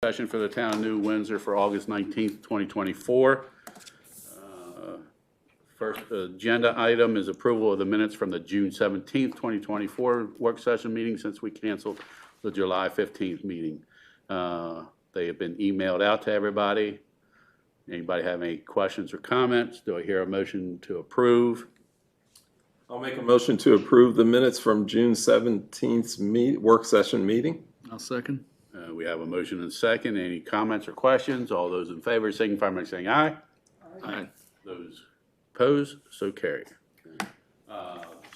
session for the town of New Windsor for August 19th, 2024. First agenda item is approval of the minutes from the June 17th, 2024 work session meeting since we canceled the July 15th meeting. They have been emailed out to everybody. Anybody have any questions or comments? Do I hear a motion to approve? I'll make a motion to approve the minutes from June 17th work session meeting. I'll second. We have a motion and a second. Any comments or questions? All those in favor signify by saying aye. Aye. Those opposed, so carried.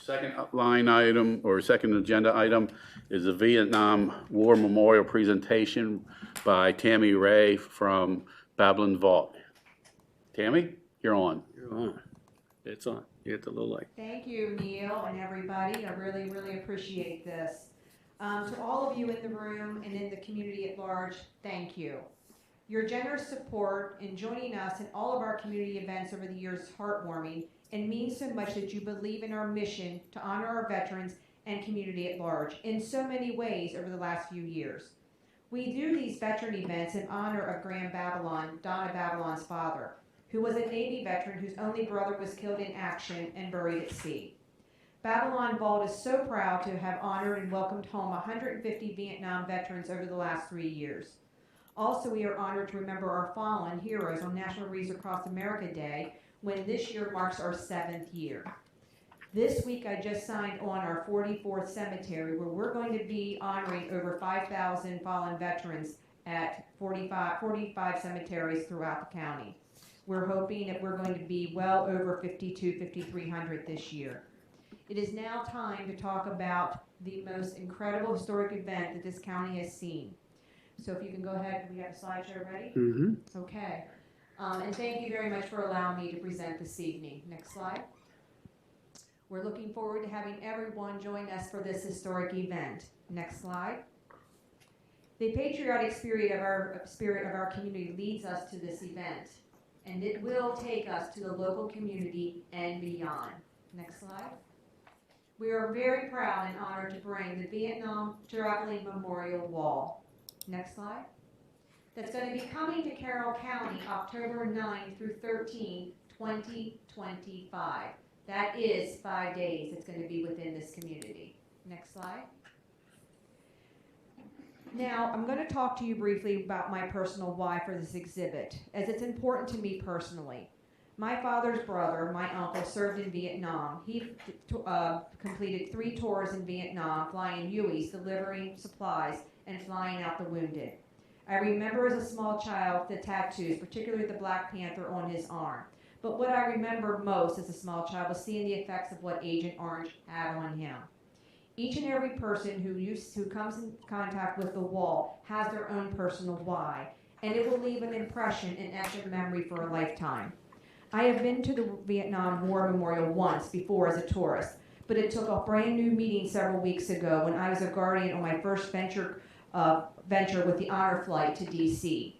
Second line item or second agenda item is the Vietnam War Memorial presentation by Tammy Ray from Babylon Vault. Tammy, you're on. You're on. It's on. You hit the little light. Thank you, Neil, and everybody. I really, really appreciate this. To all of you in the room and in the community at large, thank you. Your generous support in joining us in all of our community events over the years is heartwarming and means so much that you believe in our mission to honor our veterans and community at large in so many ways over the last few years. We do these veteran events in honor of Graham Babylon, Donna Babylon's father, who was a Navy veteran whose only brother was killed in action and buried at sea. Babylon Vault is so proud to have honored and welcomed home 150 Vietnam veterans over the last 3 years. Also, we are honored to remember our fallen heroes on National Wreaths Across America Day, when this year marks our 7th year. This week, I just signed on our 44th cemetery, where we're going to be honoring over 5,000 fallen veterans at 45 cemeteries throughout the county. We're hoping that we're going to be well over 5,300 this year. It is now time to talk about the most incredible historic event that this county has seen. So if you can go ahead, we have a slideshow ready? Mm-hmm. Okay. And thank you very much for allowing me to present this evening. Next slide. We're looking forward to having everyone join us for this historic event. Next slide. The patriotic spirit of our community leads us to this event, and it will take us to the local community and beyond. Next slide. We are very proud and honored to bring the Vietnam Traveling Memorial Wall. Next slide. That's going to be coming to Carroll County October 9 through 13, 2025. That is 5 days it's going to be within this community. Next slide. Now, I'm going to talk to you briefly about my personal why for this exhibit, as it's important to me personally. My father's brother, my uncle, served in Vietnam. He completed 3 tours in Vietnam, flying Hueys, delivering supplies, and flying out the wounded. I remember as a small child the tattoos, particularly the Black Panther on his arm. But what I remember most as a small child was seeing the effects of what Agent Orange had on him. Each and every person who comes in contact with the wall has their own personal why, and it will leave an impression and etch a memory for a lifetime. I have been to the Vietnam War Memorial once before as a tourist, but it took a brand new meeting several weeks ago when I was a guardian on my first venture with the honor flight to DC.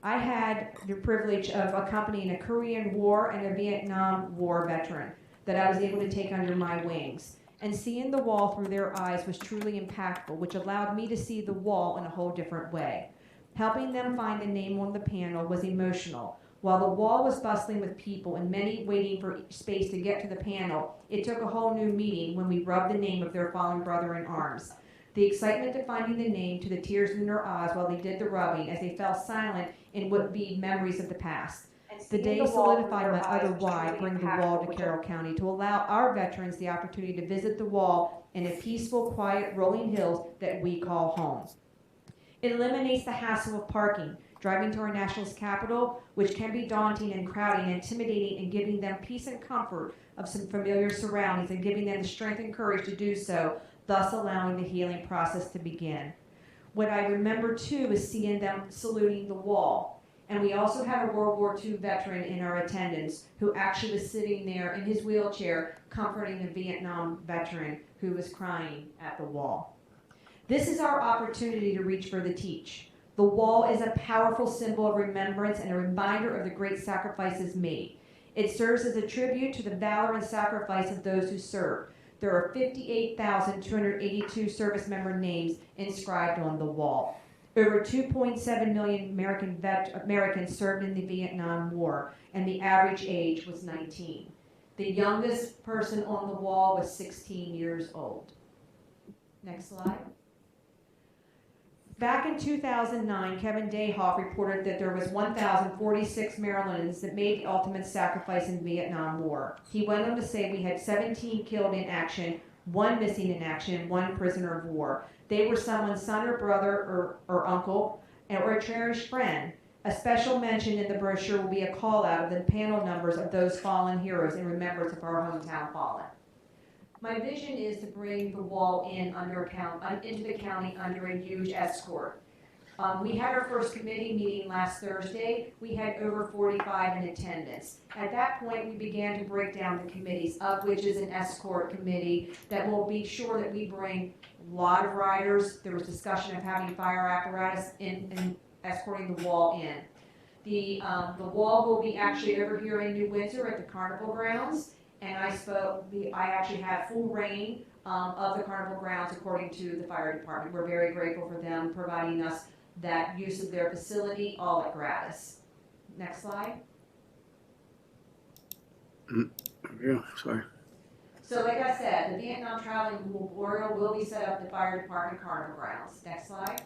I had the privilege of accompanying a Korean War and a Vietnam War veteran that I was able to take under my wings. And seeing the wall through their eyes was truly impactful, which allowed me to see the wall in a whole different way. Helping them find the name on the panel was emotional. While the wall was bustling with people and many waiting for space to get to the panel, it took a whole new meeting when we rubbed the name of their fallen brother in arms. The excitement of finding the name to the tears in their eyes while they did the rubbing as they fell silent in what would be memories of the past. The day solidified my other why, bring the wall to Carroll County, to allow our veterans the opportunity to visit the wall in a peaceful, quiet, rolling hills that we call home. It eliminates the hassle of parking, driving to our national's capital, which can be daunting and crowding and intimidating, and giving them peace and comfort of some familiar surroundings and giving them the strength and courage to do so, thus allowing the healing process to begin. What I remember too is seeing them saluting the wall. And we also had a World War II veteran in our attendance who actually was sitting there in his wheelchair comforting the Vietnam veteran who was crying at the wall. This is our opportunity to reach for the teach. The wall is a powerful symbol of remembrance and a reminder of the great sacrifices made. It serves as a tribute to the valor and sacrifice of those who served. There are 58,282 service member names inscribed on the wall. Over 2.7 million Americans served in the Vietnam War, and the average age was 19. The youngest person on the wall was 16 years old. Next slide. Back in 2009, Kevin Dayhoff reported that there was 1,046 Marylanders that made the ultimate sacrifice in the Vietnam War. He went on to say we had 17 killed in action, 1 missing in action, and 1 prisoner of war. They were someone's son or brother or uncle or a cherished friend. A special mention in the brochure will be a call out of the panel numbers of those fallen heroes in remembrance of our hometown fallen. My vision is to bring the wall in into the county under a huge escort. We had our first committee meeting last Thursday. We had over 45 in attendance. At that point, we began to break down the committees, of which is an escort committee that will be sure that we bring a lot of riders. There was discussion of having fire apparatus in escorting the wall in. The wall will be actually over here in New Windsor at the Carnival Grounds. And I actually have full reign of the Carnival Grounds according to the fire department. We're very grateful for them providing us that use of their facility, all at gratis. Next slide. Yeah, sorry. So like I said, the Vietnam Traveling Memorial will be set up at the fire department Carnival Grounds. Next slide.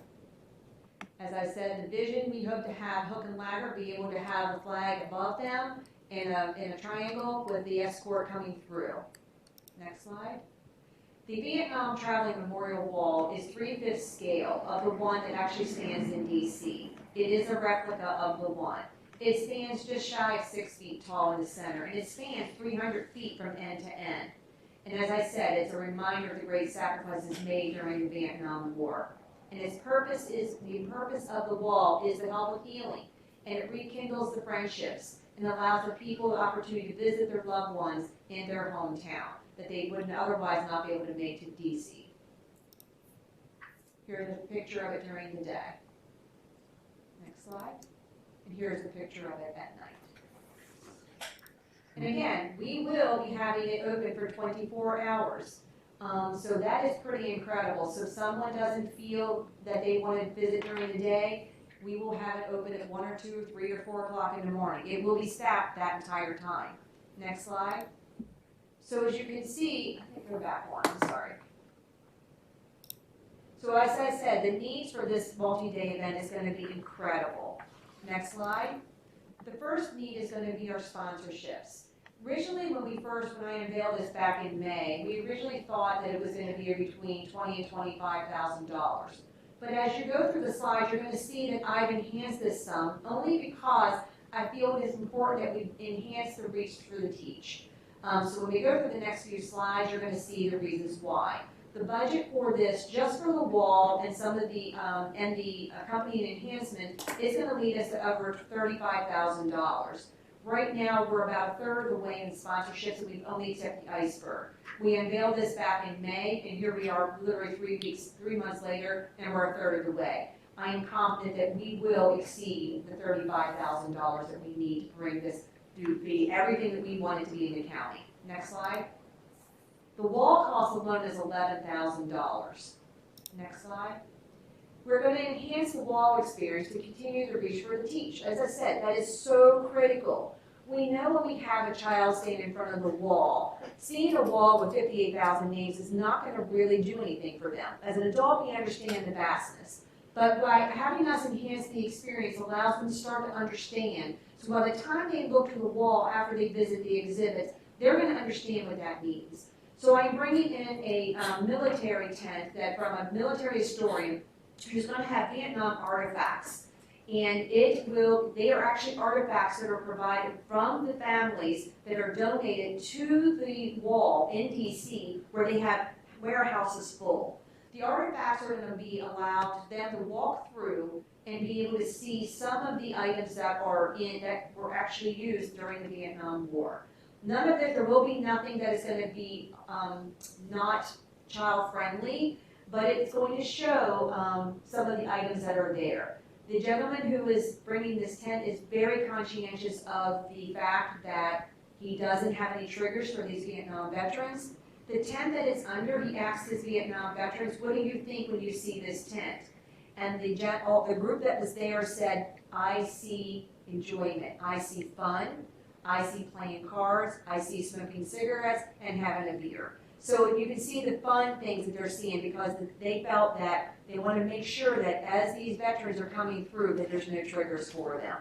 As I said, the vision, we hope to have hook and ladder, be able to have the flag above them in a triangle with the escort coming through. Next slide. The Vietnam Traveling Memorial Wall is 3/5 scale of the one that actually stands in DC. It is a replica of the one. It stands just shy of 6 feet tall in the center, and it spans 300 feet from end to end. And as I said, it's a reminder of the great sacrifices made during the Vietnam War. And the purpose of the wall is to help with healing, and it rekindles the friendships and allows the people the opportunity to visit their loved ones in their hometown that they would otherwise not be able to make to DC. Here's a picture of it during the day. Next slide. And here's a picture of it at night. And again, we will be having it open for 24 hours. So that is pretty incredible. So if someone doesn't feel that they want to visit during the day, we will have it open at 1 or 2 or 3 or 4 o'clock in the morning. It will be staffed that entire time. Next slide. So as you can see, I think go back one, I'm sorry. So as I said, the needs for this multi-day event is going to be incredible. Next slide. The first need is going to be our sponsorships. Originally, when I unveiled this back in May, we originally thought that it was going to be between $20,000 and $25,000. But as you go through the slides, you're going to see that I've enhanced this sum only because I feel it is important that we enhance the reach through the teach. So when we go through the next few slides, you're going to see the reasons why. The budget for this, just for the wall and some of the accompanying enhancement, is going to lead us to over $35,000. Right now, we're about 1/3 of the way in sponsorships, and we've only tipped the iceberg. We unveiled this back in May, and here we are literally 3 months later, and we're 1/3 of the way. I am confident that we will exceed the $35,000 that we need to bring this to be everything that we want it to be in the county. Next slide. The wall cost alone is $11,000. Next slide. We're going to enhance the wall experience to continue the reach for the teach. As I said, that is so critical. We know when we have a child stand in front of the wall, seeing a wall with 58,000 names is not going to really do anything for them. As an adult, we understand the vastness. But by having us enhance the experience allows them to start to understand. So by the time they look to the wall after they visit the exhibits, they're going to understand what that means. So I'm bringing in a military tent that from a military historian who's going to have Vietnam artifacts. And they are actually artifacts that are provided from the families that are donated to the wall in DC where they have warehouses full. The artifacts are going to be allowed them to walk through and be able to see some of the items that were actually used during the Vietnam War. None of it, there will be nothing that is going to be not child friendly, but it's going to show some of the items that are there. The gentleman who is bringing this tent is very conscientious of the fact that he doesn't have any triggers for these Vietnam veterans. The tent that it's under, he asked his Vietnam veterans, what do you think when you see this tent? And the group that was there said, I see enjoyment, I see fun, I see playing cards, I see smoking cigarettes, and having a beer. So you can see the fun things that they're seeing, because they felt that they want to make sure that as these veterans are coming through, that there's no triggers for them.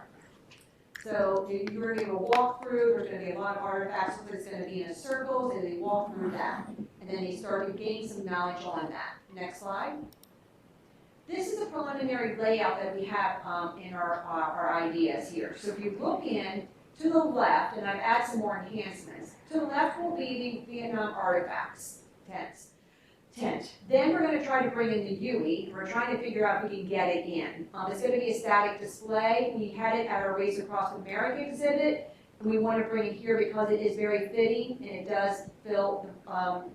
So you're going to do a walkthrough, there's going to be a lot of artifacts, it's going to be in circles, and they walk through that. And then they start to gain some knowledge on that. Next slide. This is a preliminary layout that we have in our ideas here. So if you look in to the left, and I've added some more enhancements, to the left will be the Vietnam artifacts tent. Then we're going to try to bring in the UE. We're trying to figure out if we can get it in. It's going to be a static display. We had it at our Race Across America exhibit, and we want to bring it here because it is very fitting and it does fill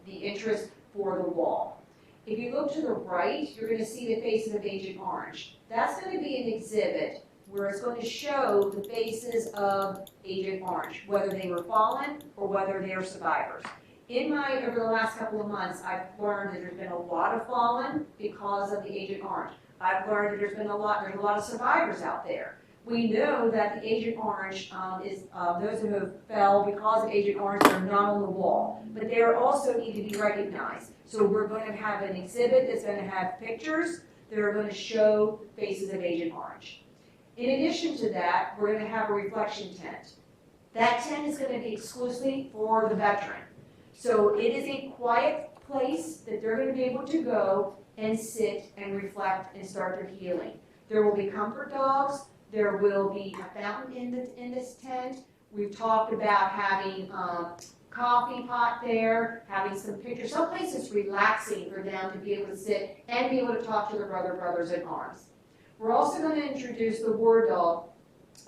the interest for the wall. If you look to the right, you're going to see the faces of Agent Orange. That's going to be an exhibit where it's going to show the faces of Agent Orange, whether they were fallen or whether they are survivors. Over the last couple of months, I've learned that there's been a lot of fallen because of the Agent Orange. I've learned that there's a lot of survivors out there. We know that the Agent Orange is those who have fell because of Agent Orange are not on the wall, but they also need to be recognized. So we're going to have an exhibit that's going to have pictures that are going to show faces of Agent Orange. In addition to that, we're going to have a reflection tent. That tent is going to be exclusively for the veteran. So it is a quiet place that they're going to be able to go and sit and reflect and start their healing. There will be comfort dogs. There will be a fountain in this tent. We've talked about having coffee pot there, having some pictures, someplace that's relaxing for them to be able to sit and be able to talk to their brothers in arms. We're also going to introduce the War Dog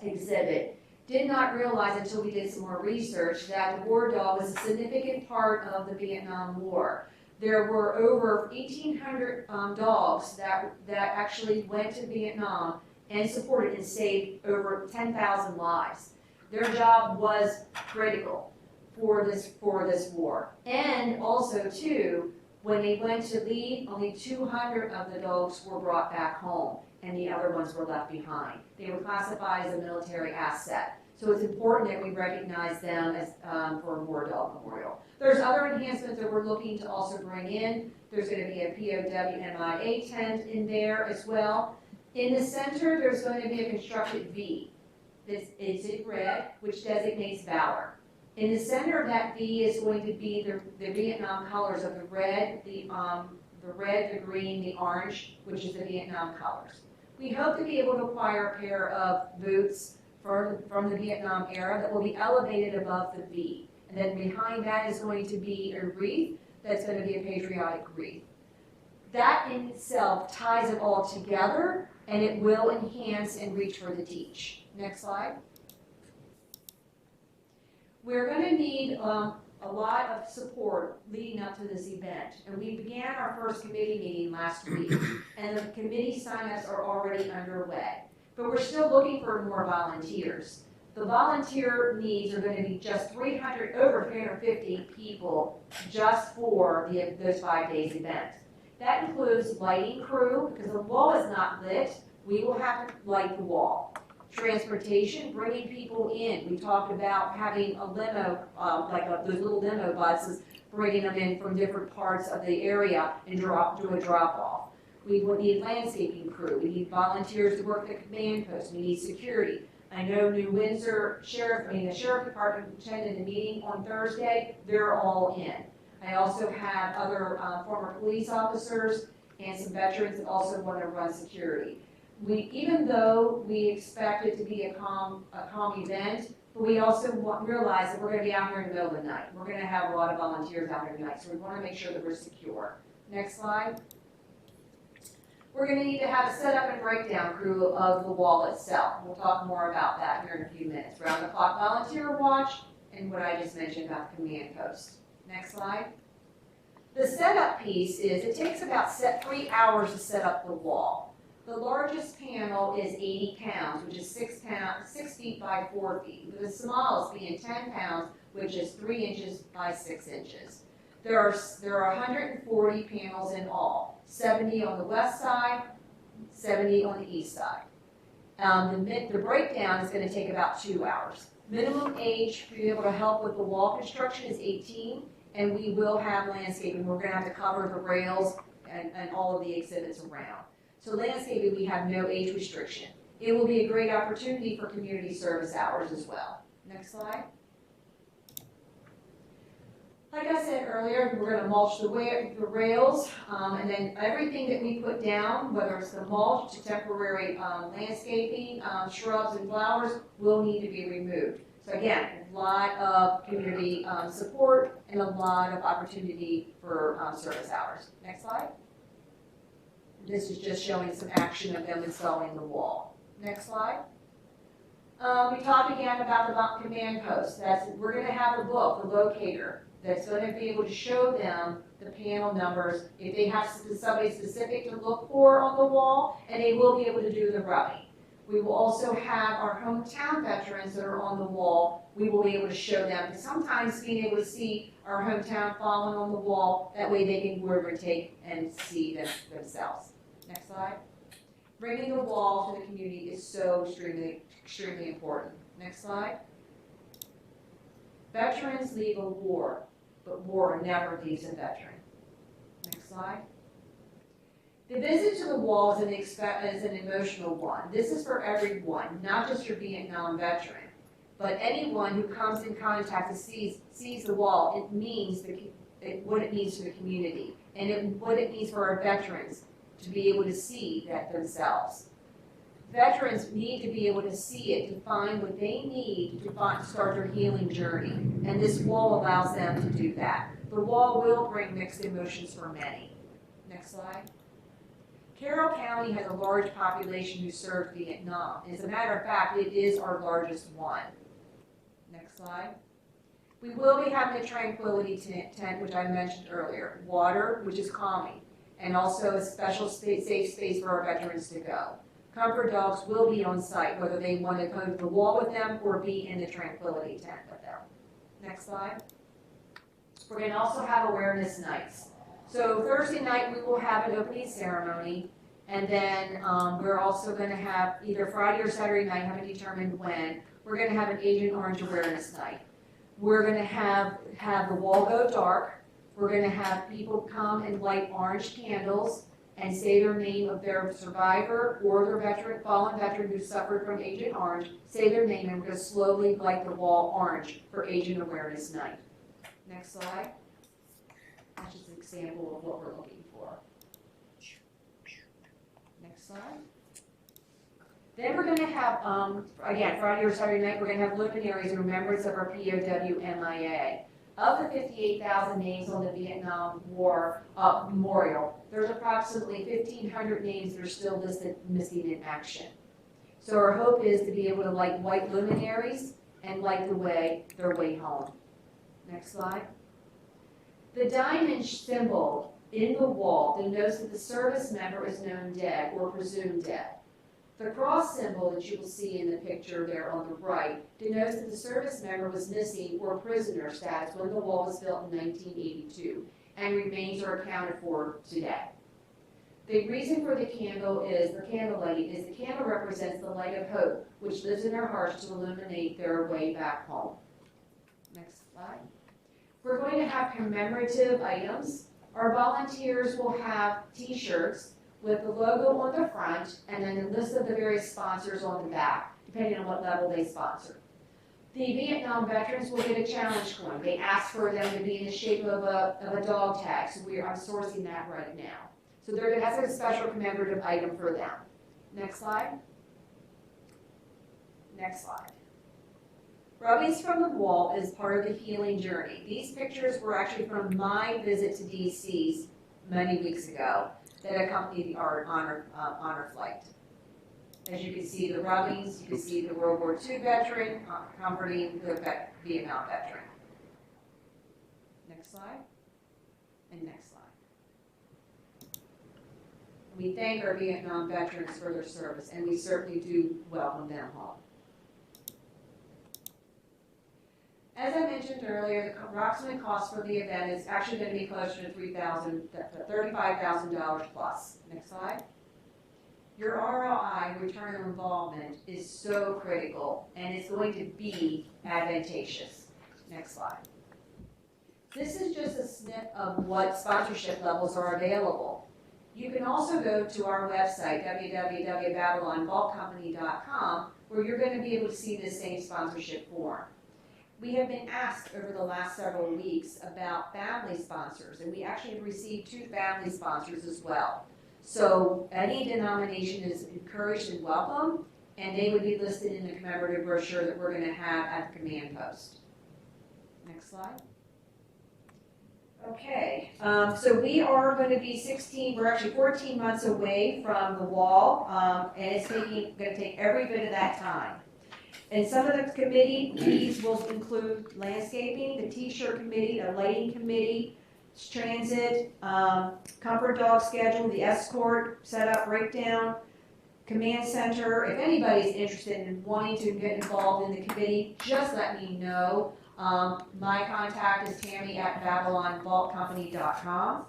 exhibit. Did not realize until we did some more research that the War Dog was a significant part of the Vietnam War. There were over 1,800 dogs that actually went to Vietnam and supported and saved over 10,000 lives. Their job was critical for this war. And also, too, when they went to leave, only 200 of the dogs were brought back home, and the other ones were left behind. They were classified as a military asset. So it's important that we recognize them as for a War Dog Memorial. There's other enhancements that we're looking to also bring in. There's going to be a POW-MIA tent in there as well. In the center, there's going to be a constructed V. This is in red, which designates valor. In the center of that V is going to be the Vietnam colors of the red, the green, the orange, which is the Vietnam colors. We hope to be able to acquire a pair of boots from the Vietnam era that will be elevated above the V. And then behind that is going to be a wreath that's going to be a patriotic wreath. That in itself ties it all together, and it will enhance and reach for the teach. Next slide. We're going to need a lot of support leading up to this event. And we began our first committee meeting last week, and the committee signups are already underway. But we're still looking for more volunteers. The volunteer needs are going to be just over 350 people just for those 5 days event. That includes lighting crew, because the wall is not lit. We will have to light the wall. Transportation, bringing people in. We talked about having a limo, those little limo buses, bringing them in from different parts of the area and do a drop-off. We will need landscaping crew. We need volunteers to work the command post. We need security. I know the sheriff department attended the meeting on Thursday. They're all in. I also have other former police officers and some veterans that also want to run security. Even though we expect it to be a calm event, but we also realize that we're going to be out here in the middle of the night. We're going to have a lot of volunteers out here tonight, so we want to make sure that we're secure. Next slide. We're going to need to have a setup and breakdown crew of the wall itself. We'll talk more about that here in a few minutes. Round-the-clock volunteer watch and what I just mentioned about the command post. Next slide. The setup piece is, it takes about 3 hours to set up the wall. The largest panel is 80 pounds, which is 6 feet by 4 feet, with the smallest being 10 pounds, which is 3 inches by 6 inches. There are 140 panels in all, 70 on the west side, 70 on the east side. The breakdown is going to take about 2 hours. Minimum age to be able to help with the wall construction is 18, and we will have landscaping. We're going to have to cover the rails and all of the exhibits around. So landscaping, we have no age restriction. It will be a great opportunity for community service hours as well. Next slide. Like I said earlier, we're going to mulch the rails, and then everything that we put down, whether it's the mulch, to temporary landscaping, shrubs and flowers, will need to be removed. So again, a lot of community support and a lot of opportunity for service hours. Next slide. This is just showing some action of them installing the wall. Next slide. We talked again about the command post. We're going to have a book, the locator, that's going to be able to show them the panel numbers if they have somebody specific to look for on the wall, and they will be able to do the rubbing. We will also have our hometown veterans that are on the wall. We will be able to show them. Sometimes being able to see our hometown fallen on the wall, that way they can go over and take and see them themselves. Next slide. Bringing the wall to the community is so extremely important. Next slide. Veterans leave a war, but war never leaves a veteran. Next slide. The visit to the wall is an emotional one. This is for everyone, not just your Vietnam veteran, but anyone who comes in contact and sees the wall. It means what it means to the community, and what it means for our veterans to be able to see that themselves. Veterans need to be able to see it, to find what they need to start their healing journey, and this wall allows them to do that. The wall will bring mixed emotions for many. Next slide. Carroll County has a large population who served Vietnam. As a matter of fact, it is our largest one. Next slide. We will be having a tranquility tent, which I mentioned earlier. Water, which is calming, and also a special safe space for our veterans to go. Comfort dogs will be on site, whether they want to come to the wall with them or be in the tranquility tent with them. Next slide. We're going to also have awareness nights. So Thursday night we will have an opening ceremony, and then we're also going to have either Friday or Saturday night, haven't determined when, we're going to have an Agent Orange awareness night. We're going to have the wall go dark. We're going to have people come and light orange candles and say their name of their survivor or their veteran, fallen veteran who suffered from Agent Orange, say their name, and we're going to slowly light the wall orange for Agent Awareness Night. Next slide. That's just an example of what we're looking for. Next slide. Then we're going to have, again, Friday or Saturday night, we're going to have luminaries in remembrance of our POW MIA. Of the 58,000 names on the Vietnam War Memorial, there's approximately 1,500 names that are still listed missing in action. So our hope is to be able to light white luminaries and light their way home. Next slide. The diamond symbol in the wall denotes that the service member is known dead or presumed dead. The cross symbol that you will see in the picture there on the right denotes that the service member was missing or prisoner status when the wall was built in 1982 and remains are accounted for today. The reason for the candle is, the candle lighting, is the candle represents the light of hope which lives in their hearts to illuminate their way back home. Next slide. We're going to have commemorative items. Our volunteers will have t-shirts with the logo on the front and then a list of the various sponsors on the back, depending on what level they sponsor. The Vietnam veterans will get a challenge coin. They ask for them to be in the shape of a dog tag, so I'm sourcing that right now. So that's a special commemorative item for them. Next slide. Next slide. Rubbings from the wall is part of the healing journey. These pictures were actually from my visit to DC's many weeks ago that accompanied the honor flight. As you can see the rubbings, you can see the World War II veteran comforting the Vietnam veteran. Next slide, and next slide. We thank our Vietnam veterans for their service, and we certainly do welcome them home. As I mentioned earlier, the approximate cost for the event is actually going to be closer to $35,000 plus. Next slide. Your ROI, return on involvement, is so critical, and it's going to be advantageous. Next slide. This is just a snip of what sponsorship levels are available. You can also go to our website, www.babylonvaultcompany.com, where you're going to be able to see the same sponsorship form. We have been asked over the last several weeks about family sponsors, and we actually have received 2 family sponsors as well. So any denomination is encouraged and welcome, and they would be listed in the commemorative brochure that we're going to have at the command post. Next slide. Okay, so we are going to be we're actually 14 months away from the wall, and it's going to take every bit of that time. And some of the committees will include landscaping, the t-shirt committee, a lighting committee, transit, comfort dog schedule, the escort, setup, breakdown, command center. If anybody's interested in wanting to get involved in the committee, just let me know. My contact is tammy@babylonvaultcompany.com.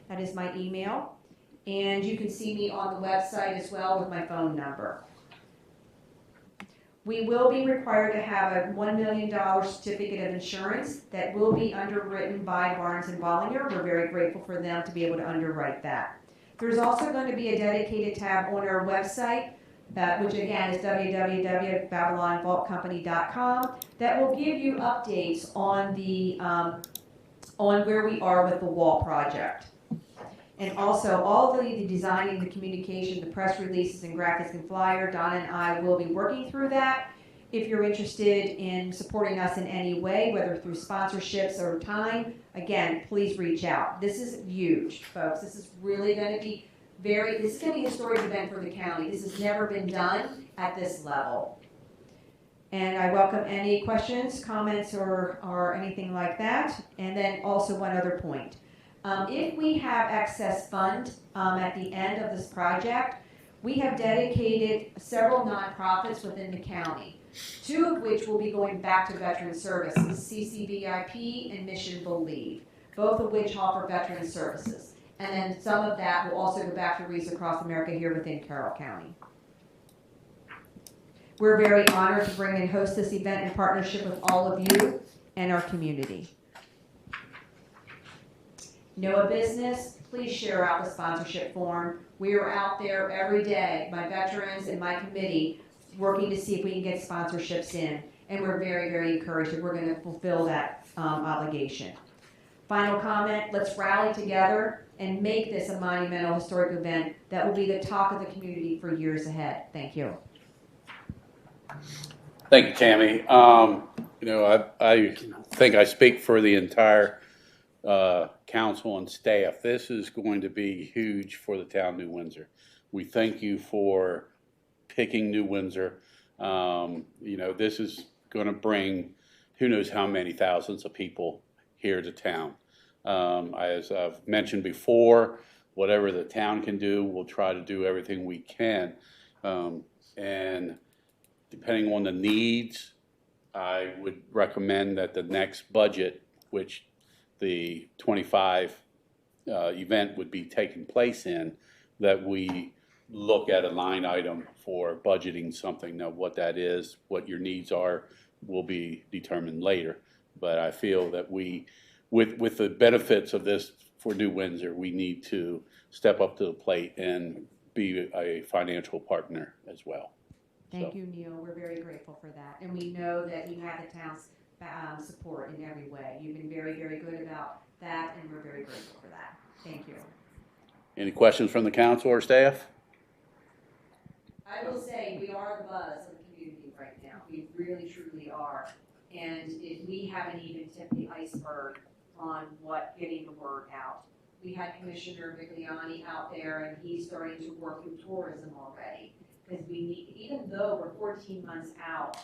That is my email. And you can see me on the website as well with my phone number. We will be required to have a $1 million certificate of insurance that will be underwritten by Barnes & Bollinger. We're very grateful for them to be able to underwrite that. There's also going to be a dedicated tab on our website, which again is www.babylonvaultcompany.com, that will give you updates on the on where we are with the wall project. And also all the designing, the communication, the press releases and graphics and flyer, Donna and I will be working through that. If you're interested in supporting us in any way, whether through sponsorships or time, again, please reach out. This is huge, folks. This is really going to be this is going to be a historic event for the county. This has never been done at this level. And I welcome any questions, comments, or anything like that. And then also one other point. If we have excess fund at the end of this project, we have dedicated several nonprofits within the county, 2 of which will be going back to veteran services, CCVIP and Mission Believe, both of which offer veteran services. And then some of that will also go back to Reefs Across America here within Carroll County. We're very honored to bring and host this event in partnership with all of you and our community. Know a business? Please share out the sponsorship form. We are out there every day, my veterans and my committee, working to see if we can get sponsorships in. And we're very, very encouraged that we're going to fulfill that obligation. Final comment, let's rally together and make this a monumental historic event that will be the talk of the community for years ahead. Thank you. Thank you, Tammy. I think I speak for the entire council and staff. This is going to be huge for the town of New Windsor. We thank you for picking New Windsor. This is going to bring who knows how many thousands of people here to town. As I've mentioned before, whatever the town can do, we'll try to do everything we can. And depending on the needs, I would recommend that the next budget, which the 25 event would be taking place in, that we look at a line item for budgeting something. Now, what that is, what your needs are, will be determined later. But I feel that we, with the benefits of this for New Windsor, we need to step up to the plate and be a financial partner as well. Thank you, Neil. We're very grateful for that. And we know that you have the town's support in every way. You've been very, very good about that, and we're very grateful for that. Thank you. Any questions from the council or staff? I will say we are the buzz of the community right now. We really, truly are. And we haven't even tipped the iceberg on getting the word out. We had Commissioner Vigliani out there, and he's starting to work through tourism already. Because even though we're 14 months out,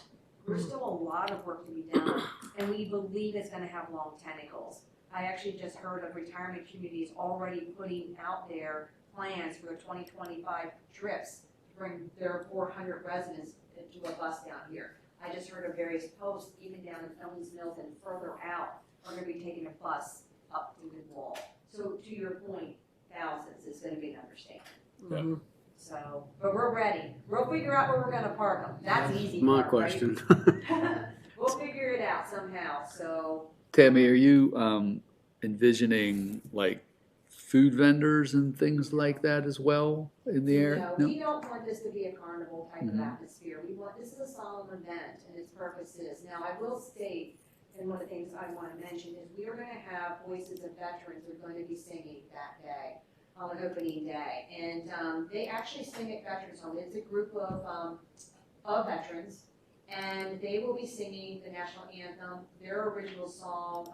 there's still a lot of work to be done, and we believe it's going to have long tentacles. I actually just heard of retirement communities already putting out their plans for their 2025 trips to bring their 400 residents to a bus down here. I just heard of various posts, even down in Owens Mills and further out, are going to be taking a bus up through the wall. So to your point, thousands is going to be an understatement. Mm-hmm. So, but we're ready. We'll figure out where we're gonna park them. That's the easy My part, question. right? We'll figure it out somehow, so. Tammy, are you envisioning like food vendors and things like that as well in the area? No, we don't want this to be a carnival type of Mhm. atmosphere. This is a solemn event and its purpose is. Now, I will state, and one of the things I want to mention is we are going to have Voices of Veterans are going to be singing that day, on opening day. And they actually sing at Veterans Home. It's a group of veterans, and they will be singing the national anthem, their original song,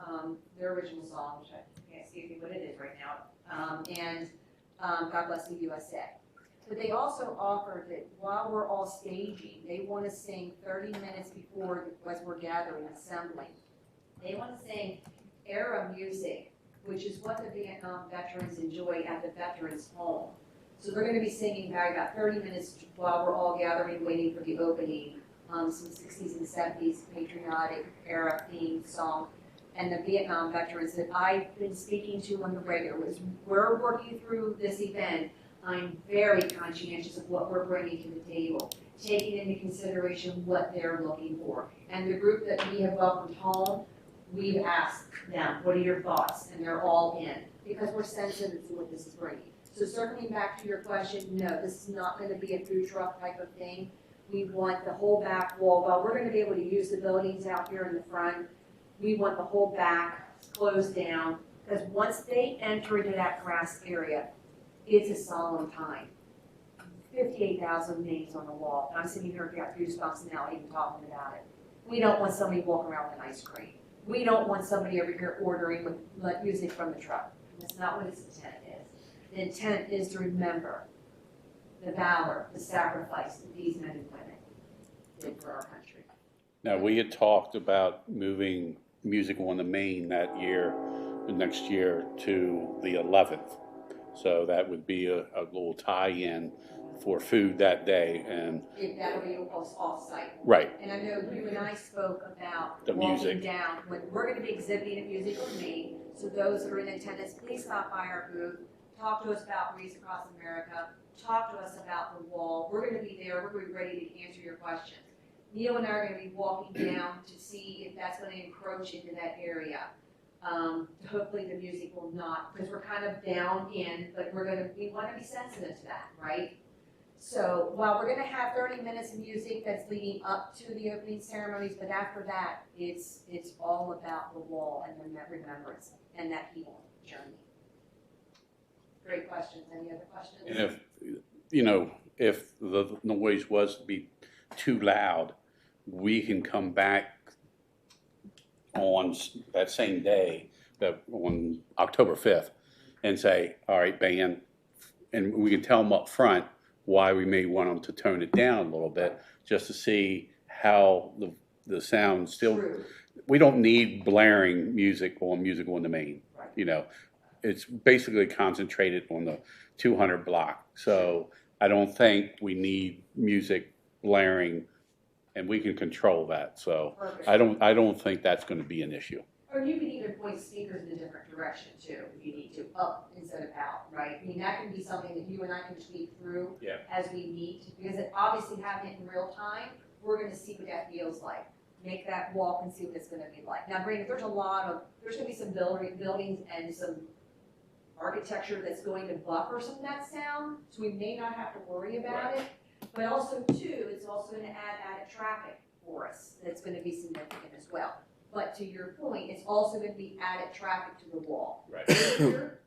which I can't see what it is right now, and God Bless the USA. But they also offered that while we're all staging, they want to sing 30 minutes before, as we're gathering, assembling. They want to sing era music, which is what the Vietnam veterans enjoy at the Veterans Home. So they're going to be singing about 30 minutes while we're all gathering, waiting for the opening, some 60s and 70s patriotic era themed song. And the Vietnam veterans that I've been speaking to on the regular was, we're working through this event. I'm very conscientious of what we're bringing to the table, taking into consideration what they're looking for. And the group that we have welcomed home, we've asked them, what are your thoughts? And they're all in, because we're sensitive to what this is bringing. So circling back to your question, no, this is not going to be a food truck type of thing. We want the whole back wall. While we're going to be able to use the buildings out here in the front, we want the whole back closed down, because once they enter into that grass area, it's a solemn time. 58,000 names on the wall. And I'm sitting here, I've got goosebumps now even talking about it. We don't want somebody walking around with an ice cream. We don't want somebody over here ordering with music from the truck. That's not what its intent is. The intent is to remember the valor, the sacrifice that these men and women did for our country. Now, we had talked about moving Music on the Main that year, the next year, to the 11th. So that would be a little tie-in for food that day, and That'll be off-site. right. And I know you and I spoke about The walking music. down, when we're gonna be exhibiting at Music with Me, so those that are in attendance, please stop by our booth, talk to us about Reads Across America, talk to us about the wall. We're gonna be there, we're gonna be ready to answer your questions. Neil and I are gonna be walking down to see if that's gonna encroach into that area. Hopefully the music will not, because we're kind of down in, but we wanna be sensitive to that, right? So while we're gonna have 30 minutes of music that's leading up to the opening ceremonies, but after that, it's all about the wall and then that remembrance and that healing journey. Great questions. Any other questions? And if the noise was to be too loud, we can come back on that same day, on October 5th, and say, all right, band, and we can tell them up front why we may want them to tone it down a little bit, just to see how the sound still. True. We don't need blaring music on the Main. Right. It's basically concentrated on the 200 block. So I don't think we need music blaring, and we can control that. So Perfect. I don't think that's going to be an issue. Or you can even point speakers in a different direction too, if you need to, up instead of out, right? I mean, that can be something that you and I can tweak through as we meet, because obviously having it in real time, we're gonna see what that feels like. Make that walk and see what it's gonna be like. Now, granted, there's gonna be some buildings and some architecture that's going to buffer some of that sound, so we may not have to worry about it. But also too, it's also gonna add added traffic for us, that's gonna be significant as well. But to your point, it's also going to be added traffic to the wall. Right. Here,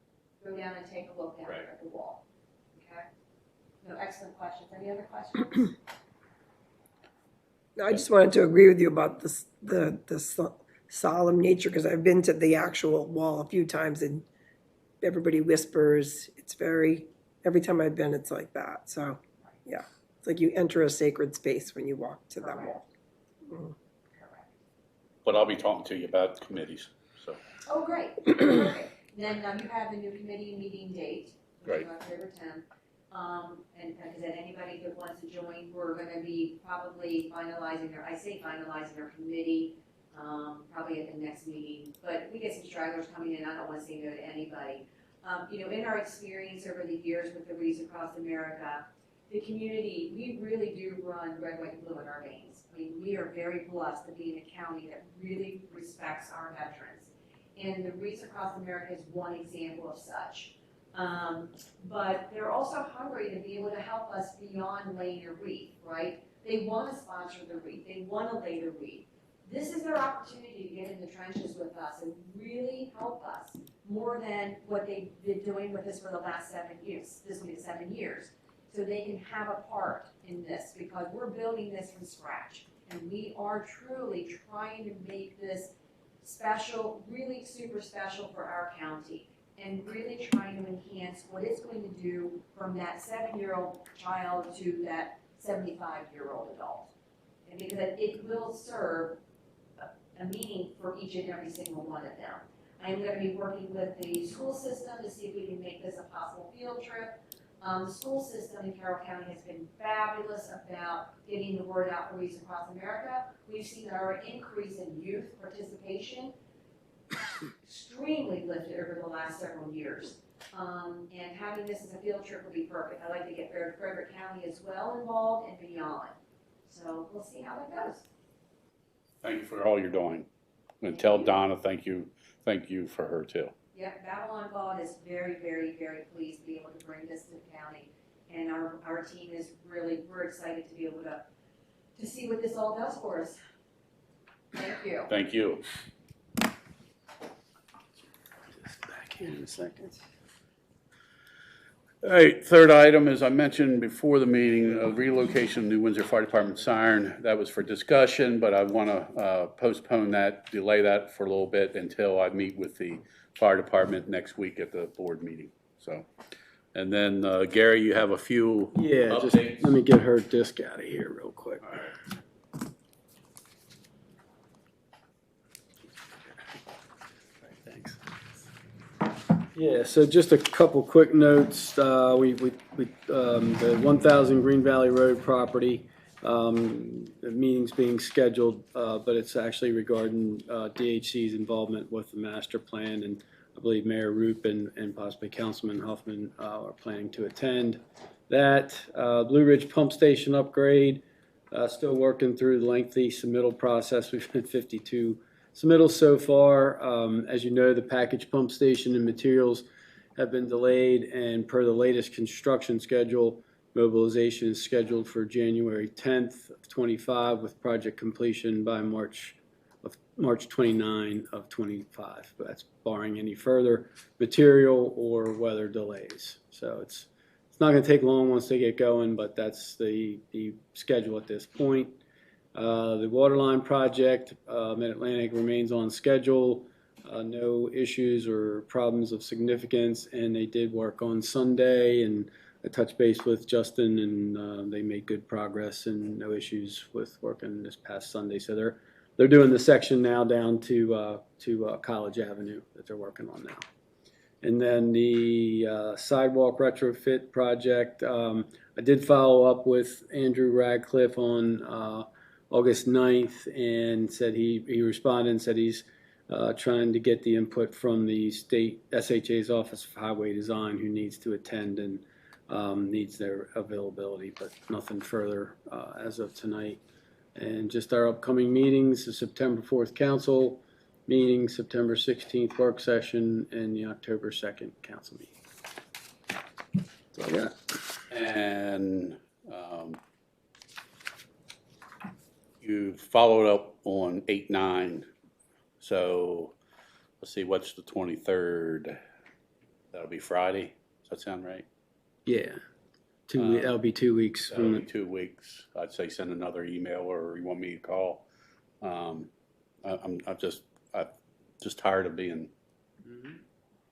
go down and take a look down Right. there at the wall. Okay? No, excellent questions. Any other questions? I just wanted to agree with you about the solemn nature, because I've been to the actual wall a few times and everybody whispers. It's every time I've been, it's like that. So, yeah, it's like you enter a sacred space when you walk to that wall. Correct. But I'll be talking to you about committees. So Oh, great. Perfect. Then you have the new committee meeting date, which is Right. October 10th. And like I said, anybody that wants to join, we're going to be probably finalizing our committee, probably at the next meeting. But we get some stragglers coming in. I don't want to say no to anybody. In our experience over the years with the Reads Across America, the community, we really do run red, white, and blue in our veins. I mean, we are very blessed to be in a county that really respects our veterans. And the Wreaths Across America is one example of such. But they're also hungry to be able to help us beyond laying a wreath, right? They want to sponsor the wreath. They want to lay the wreath. This is their opportunity to get in the trenches with us and really help us more than what they've been doing with us for the last 7 years. This will be 7 years. So they can have a part in this because we're building this from scratch. And we are truly trying to make this special, really super special for our county, and really trying to enhance what it's going to do from that 7-year-old child to that 75-year-old adult. And because it will serve a meaning for each and every single one of them. I am going to be working with the school system to see if we can make this a possible field trip. The school system in Carroll County has been fabulous about getting the word out for Wreaths Across America. We've seen our increase in youth participation extremely lifted over the last several years. And having this as a field trip would be perfect. I'd like to get Frederick County as well involved and beyond. So we'll see how that goes. Thank you for all you're doing. And tell Donna thank you for her too. Yep, Babylon God is very, very, very pleased to be able to bring this to the county. And our team is really, we're excited to be able to see what this all does for us. Thank you. Thank you. Just back here in a second. All right, third item, as I mentioned before the meeting, relocation of New Windsor Fire Department siren. That was for discussion, but I want to postpone that, delay that for a little bit until I meet with the fire department next week at the board meeting. So, and then Gary, you have a few Yeah, just updates. let me get her disc out of here real quick. All right. Thanks. Yeah, so just a couple quick notes. The 1,000 Green Valley Road property, the meeting's being scheduled, but it's actually regarding DHC's involvement with the master plan, and I believe Mayor Roop and possibly Councilman Huffman are planning to attend that. Blue Ridge Pump Station upgrade, still working through the lengthy submittal process. We've had 52 submittals so far. As you know, the package pump station and materials have been delayed, and per the latest construction schedule, mobilization is scheduled for January 10th of 25 with project completion by March 29 of 25. But that's barring any further material or weather delays. So it's not going to take long once they get going, but that's the schedule at this point. The waterline project, Mid-Atlantic, remains on schedule. No issues or problems of significance, and they did work on Sunday, and I touched base with Justin, and they made good progress and no issues with working this past Sunday. So they're doing the section now down to College Avenue that they're working on now. And then the sidewalk retrofit project, I did follow up with Andrew Radcliffe on August 9th, and said he responded and said he's trying to get the input from the state SHA's Office of Highway Design, who needs to attend and needs their availability, but nothing further as of tonight. And just our upcoming meetings, the September 4th council meeting, September 16th work session, and the October 2nd council meeting. That's all I got. And you followed up on 8-9. So let's see, what's the 23rd? That'll be Friday. Does that sound right? Yeah, that'll be 2 weeks. That'll be 2 weeks. I'd say send another email, or you want me to call. I'm just tired of being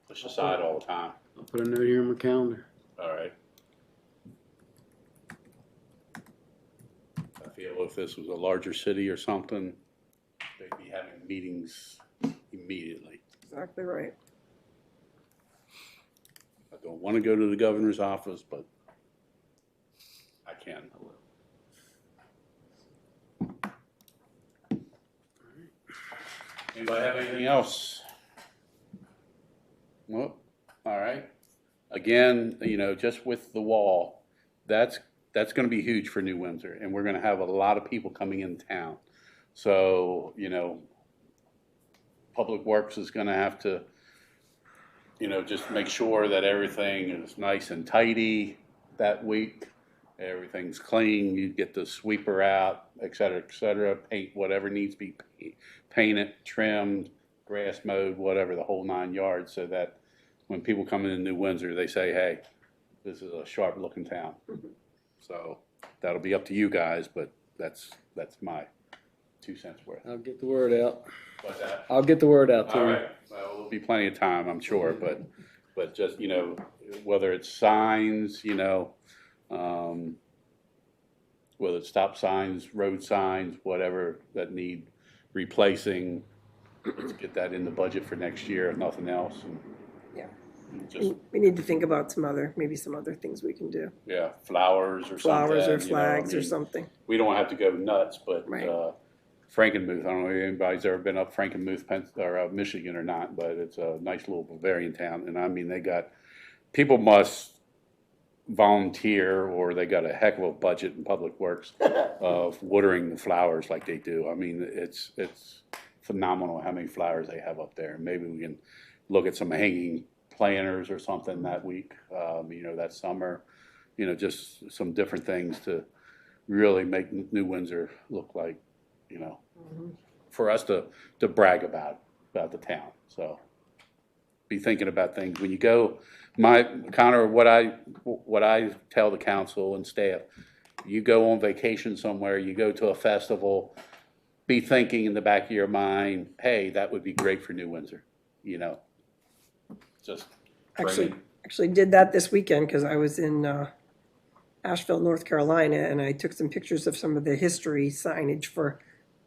pushed aside all the time. I'll put a note here on my calendar. All right. I feel if this was a larger city or something, they'd be having meetings immediately. Exactly right. I don't want to go to the governor's office, but I can. Anybody have anything else? Well, all right. Again, just with the wall, that's that's gonna be huge for New Windsor, and we're gonna have a lot of people coming in town. So, you know, Public Works is gonna have to, you know, just make sure that everything is nice and tidy that week. Everything's clean, you get the sweeper out, et cetera, paint whatever needs to be painted, trimmed, grass mowed, whatever, the whole 9 yards, so that when people come into New Windsor, they say, hey, this is a sharp looking town. So that'll be up to you guys, but that's my 2 cents worth. I'll get the word out. What's that? I'll get the word out to All you. right, well, there'll be plenty of time, I'm sure, but just, you know, whether it's signs, you know, whether it's stop signs, road signs, whatever that need replacing, let's get that in the budget for next year, if nothing else. And Yeah. just, We need to think about maybe some other things we can do. yeah, flowers or something. Flowers or you know, flags I or mean, something. we don't have to go nuts, but Right. Frankenmuth, I don't know if anybody's ever been up Frankenmuth, Michigan or not, but it's a nice little Bavarian town. And I mean, people must volunteer, or they got a heck of a budget in Public Works of watering the flowers like they do. I mean, it's phenomenal how many flowers they have up there. Maybe we can look at some hanging planters or something that week, you know, that summer, you know, just some different things to really make New Windsor look like, you know, for us to brag about the town. So be thinking about things when you go. Connor, what I tell the council and staff, you go on vacation somewhere, you go to a festival, be thinking in the back of your mind, hey, that would be great for New Windsor, you know. Just Actually did that this weekend because I was in Asheville, North Carolina, and I took some pictures of some of the history signage for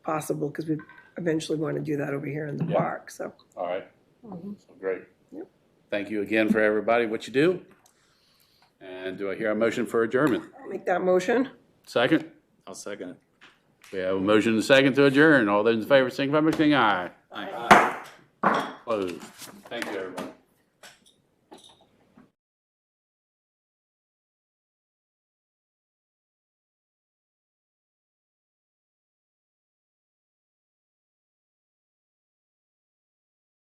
possible, because we eventually want to do that over here in the park, so. all right. So great. Thank you again for everybody, what you do. And do I hear a motion for adjournment? I'll make that motion. Second? I'll second it. We have a motion and a second to adjourn. All those in favor, signify by saying aye. Aye. Closed. Thank you, everybody.